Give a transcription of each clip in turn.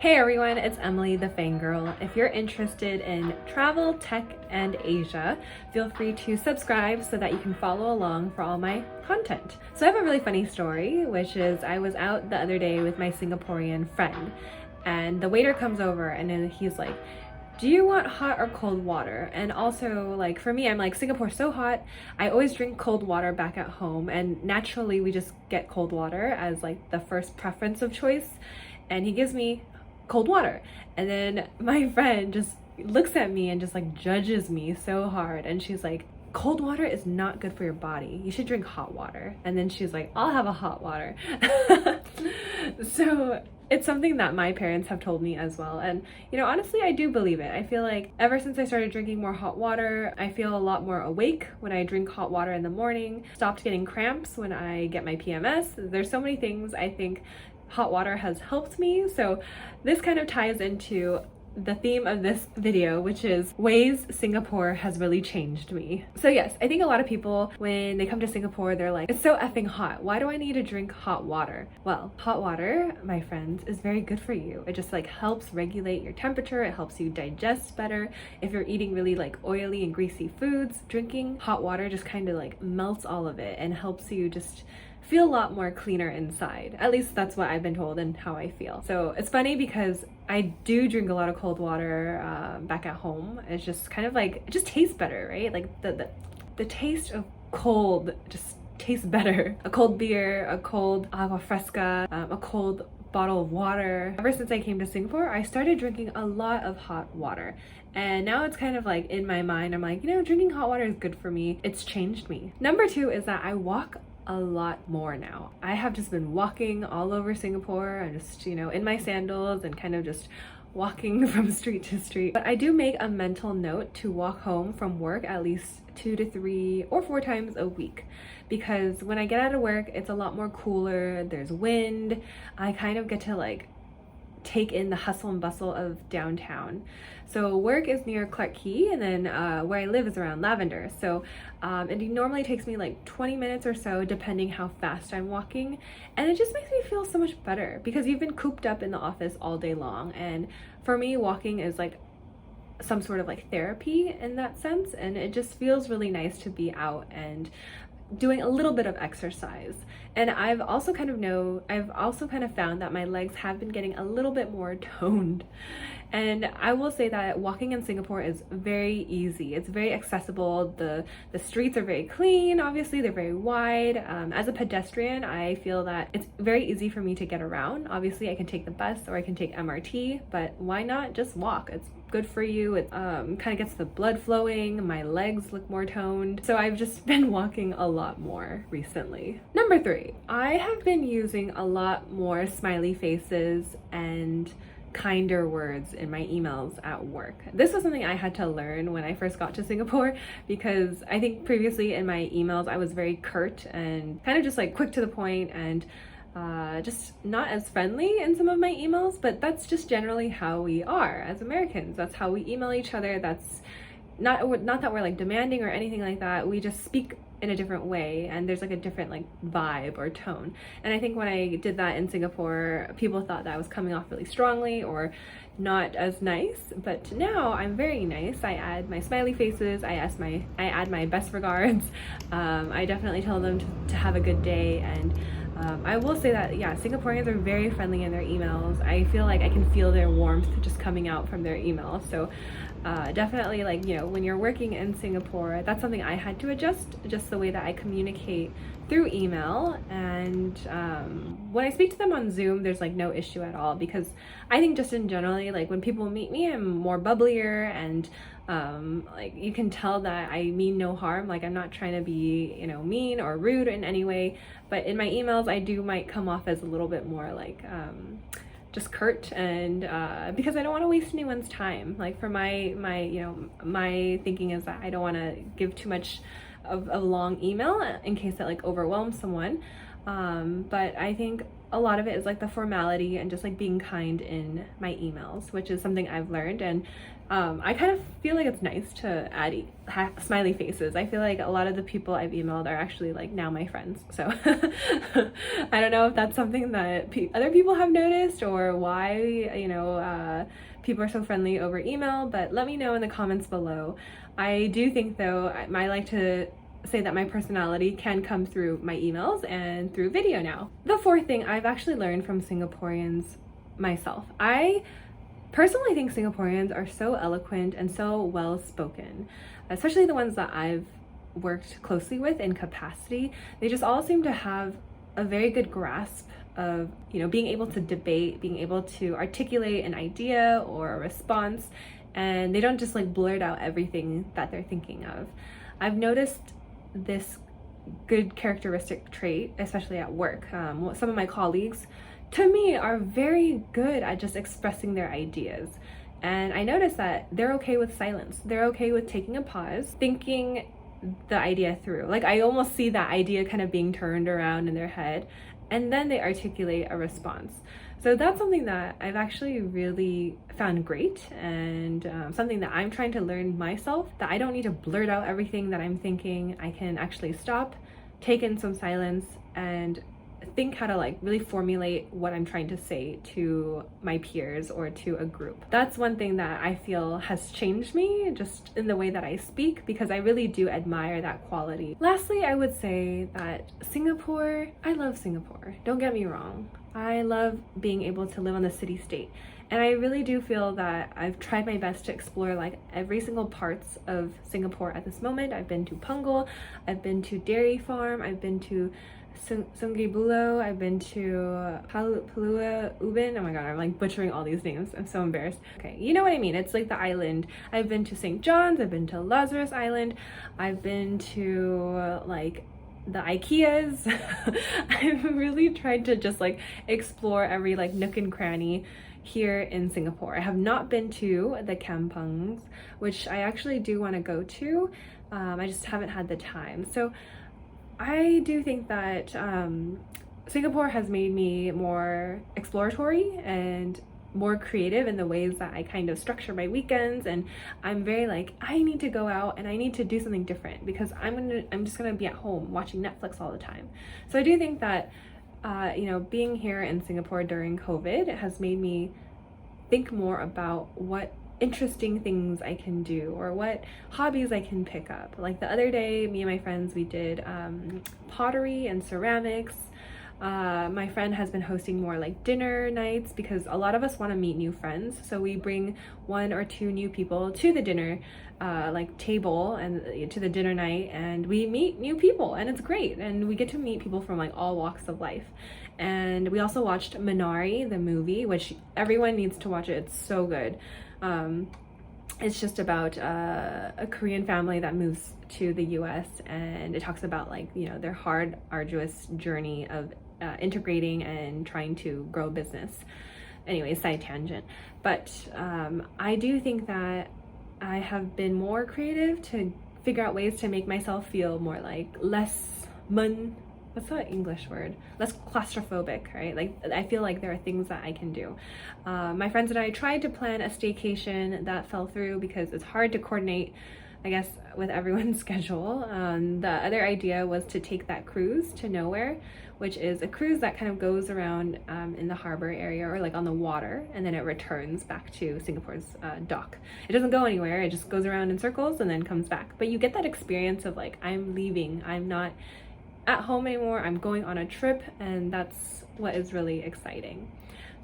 Hey everyone, it's Emily, the Fang girl. If you're interested in travel, tech, and Asia, feel free to subscribe so that you can follow along for all my content. So I have a really funny story, which is I was out the other day with my Singaporean friend, and the waiter comes over and then he's like, do you want hot or cold water? And also, like, for me, I'm like, Singapore's so hot, I always drink cold water back at home, and naturally we just get cold water as like the first preference of choice. And he gives me cold water, and then my friend just looks at me and just like judges me so hard, and she's like, cold water is not good for your body, you should drink hot water. And then she's like, I'll have a hot water. So it's something that my parents have told me as well, and you know, honestly, I do believe it. I feel like ever since I started drinking more hot water, I feel a lot more awake when I drink hot water in the morning, stopped getting cramps when I get my PMS. There's so many things I think hot water has helped me. So this kind of ties into the theme of this video, which is ways Singapore has really changed me. So yes, I think a lot of people, when they come to Singapore, they're like, it's so effing hot, why do I need to drink hot water? Well, hot water, my friends, is very good for you. It just like helps regulate your temperature, it helps you digest better. If you're eating really like oily and greasy foods, drinking hot water just kind of like melts all of it and helps you just feel a lot more cleaner inside. At least that's what I've been told and how I feel. So it's funny because I do drink a lot of cold water back at home. It's just kind of like, it just tastes better, right? Like the taste of cold just tastes better. A cold beer, a cold agua fresca, a cold bottle of water. Ever since I came to Singapore, I started drinking a lot of hot water. And now it's kind of like in my mind, I'm like, you know, drinking hot water is good for me. It's changed me. Number two is that I walk a lot more now. I have just been walking all over Singapore. I'm just, you know, in my sandals and kind of just walking from street to street. But I do make a mental note to walk home from work at least 2 to 3 or 4 times a week, because when I get out of work, it's a lot more cooler. There's wind. I kind of get to like take in the hustle and bustle of downtown. So work is near Clarke Quay, and then where I live is around Lavender. So it normally takes me like 20 minutes or so, depending how fast I'm walking. And it just makes me feel so much better because you've been cooped up in the office all day long. And for me, walking is like some sort of like therapy in that sense. And it just feels really nice to be out and doing a little bit of exercise. And I've also kind of found that my legs have been getting a little bit more toned. And I will say that walking in Singapore is very easy. It's very accessible. The streets are very clean. Obviously, they're very wide. As a pedestrian, I feel that it's very easy for me to get around. Obviously, I can take the bus or I can take MRT, but why not just walk? It's good for you. It kind of gets the blood flowing. My legs look more toned. So I've just been walking a lot more recently. Number 3, I have been using a lot more smiley faces and kinder words in my emails at work. This was something I had to learn when I first got to Singapore, because I think previously in my emails I was very curt and kind of just like quick to the point and just not as friendly in some of my emails, but that's just generally how we are as Americans. That's how we email each other. That's not that we're like demanding or anything like that. We just speak in a different way, and there's like a different like vibe or tone. And I think when I did that in Singapore, people thought that I was coming off really strongly or not as nice. But now I'm very nice. I add my smiley faces. I add my best regards. I definitely tell them to have a good day. And I will say that, yeah, Singaporeans are very friendly in their emails. I feel like I can feel their warmth just coming out from their emails. So definitely, like, you know, when you're working in Singapore, that's something I had to adjust, just the way that I communicate through email. And when I speak to them on Zoom, there's like no issue at all, because I think just in generally, like when people meet me, I'm more bubblier, and like you can tell that I mean no harm. Like I'm not trying to be, you know, mean or rude in any way, but in my emails I might come off as a little bit more like just curt, and because I don't want to waste anyone's time. Like for my thinking is that I don't want to give too much of a long email in case that like overwhelms someone. But I think a lot of it is like the formality and just like being kind in my emails, which is something I've learned. And I kind of feel like it's nice to add smiley faces. I feel like a lot of the people I've emailed are actually like now my friends. So I don't know if that's something that other people have noticed or why, you know, people are so friendly over email, but let me know in the comments below. I do think though, I like to say that my personality can come through my emails and through video now. The fourth thing I've actually learned from Singaporeans myself. I personally think Singaporeans are so eloquent and so well spoken, especially the ones that I've worked closely with in capacity. They just all seem to have a very good grasp of, you know, being able to debate, being able to articulate an idea or a response, and they don't just like blurt out everything that they're thinking of. I've noticed this good characteristic trait, especially at work. Some of my colleagues, to me, are very good at just expressing their ideas. And I notice that they're okay with silence. They're okay with taking a pause, thinking the idea through. Like I almost see that idea kind of being turned around in their head, and then they articulate a response. So that's something that I've actually really found great, and something that I'm trying to learn myself, that I don't need to blurt out everything that I'm thinking. I can actually stop, take in some silence, and think how to like really formulate what I'm trying to say to my peers or to a group. That's one thing that I feel has changed me just in the way that I speak, because I really do admire that quality. Lastly, I would say that Singapore, I love Singapore. Don't get me wrong. I love being able to live on the city-state. And I really do feel that I've tried my best to explore like every single parts of Singapore at this moment. I've been to Punggol, I've been to Dairy Farm, I've been to Sungai Buloh, I've been to Palua Ubin. Oh my god, I'm like butchering all these names. I'm so embarrassed. Okay, you know what I mean. It's like the island. I've been to St. John's, I've been to Lazarus Island, I've been to like the IKEAs. I've really tried to just like explore every like nook and cranny here in Singapore. I have not been to the kampungs, which I actually do want to go to. I just haven't had the time. So I do think that Singapore has made me more exploratory and more creative in the ways that I kind of structure my weekends, and I'm very like, I need to go out and I need to do something different because I'm just gonna be at home watching Netflix all the time. So I do think that you know, being here in Singapore during COVID has made me think more about what interesting things I can do or what hobbies I can pick up. Like the other day, me and my friends, we did pottery and ceramics. My friend has been hosting more like dinner nights because a lot of us want to meet new friends. So we bring 1 or 2 new people to the dinner like table and to the dinner night, and we meet new people, and it's great. And we get to meet people from like all walks of life. And we also watched Minari, the movie, which everyone needs to watch it. It's so good. It's just about a Korean family that moves to the US, and it talks about like, you know, their hard, arduous journey of integrating and trying to grow a business. Anyway, side tangent. But I do think that I have been more creative to figure out ways to make myself feel more like less what's the English word? Less claustrophobic, right? Like I feel like there are things that I can do. My friends and I tried to plan a staycation that fell through because it's hard to coordinate, I guess, with everyone's schedule. The other idea was to take that cruise to Nowhere, which is a cruise that kind of goes around in the harbor area or like on the water, and then it returns back to Singapore's dock. It doesn't go anywhere, it just goes around in circles and then comes back. But you get that experience of like, I'm leaving, I'm not at home anymore, I'm going on a trip, and that's what is really exciting.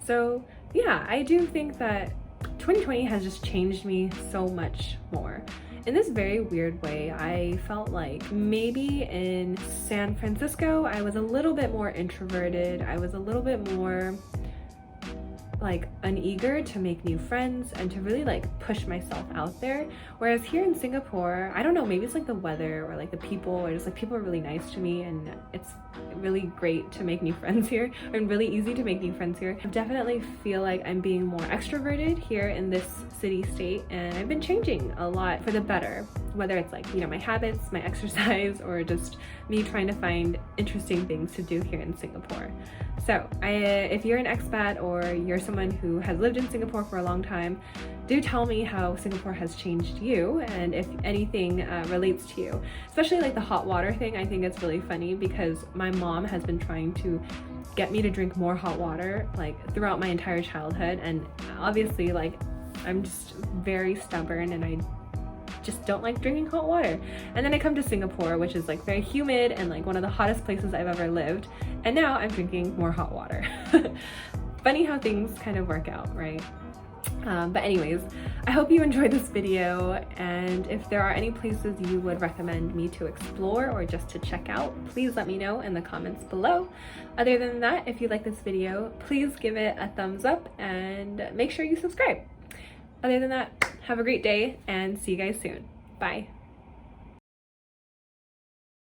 So yeah, I do think that 2020 has just changed me so much more. In this very weird way, I felt like maybe in San Francisco, I was a little bit more introverted. I was a little bit more like uneager to make new friends and to really like push myself out there. Whereas here in Singapore, I don't know, maybe it's like the weather or like the people, or just like people are really nice to me, and it's really great to make new friends here, and really easy to make new friends here. I definitely feel like I'm being more extroverted here in this city-state, and I've been changing a lot for the better, whether it's like, you know, my habits, my exercise, or just me trying to find interesting things to do here in Singapore. So if you're an expat or you're someone who has lived in Singapore for a long time, do tell me how Singapore has changed you and if anything relates to you. Especially like the hot water thing, I think it's really funny because my mom has been trying to get me to drink more hot water like throughout my entire childhood, and obviously like I'm just very stubborn and I just don't like drinking hot water. And then I come to Singapore, which is like very humid and like one of the hottest places I've ever lived, and now I'm drinking more hot water. Funny how things kind of work out, right? But anyways, I hope you enjoyed this video, and if there are any places you would recommend me to explore or just to check out, please let me know in the comments below. Other than that, if you like this video, please give it a thumbs up and make sure you subscribe. Other than that, have a great day and see you guys soon. Bye.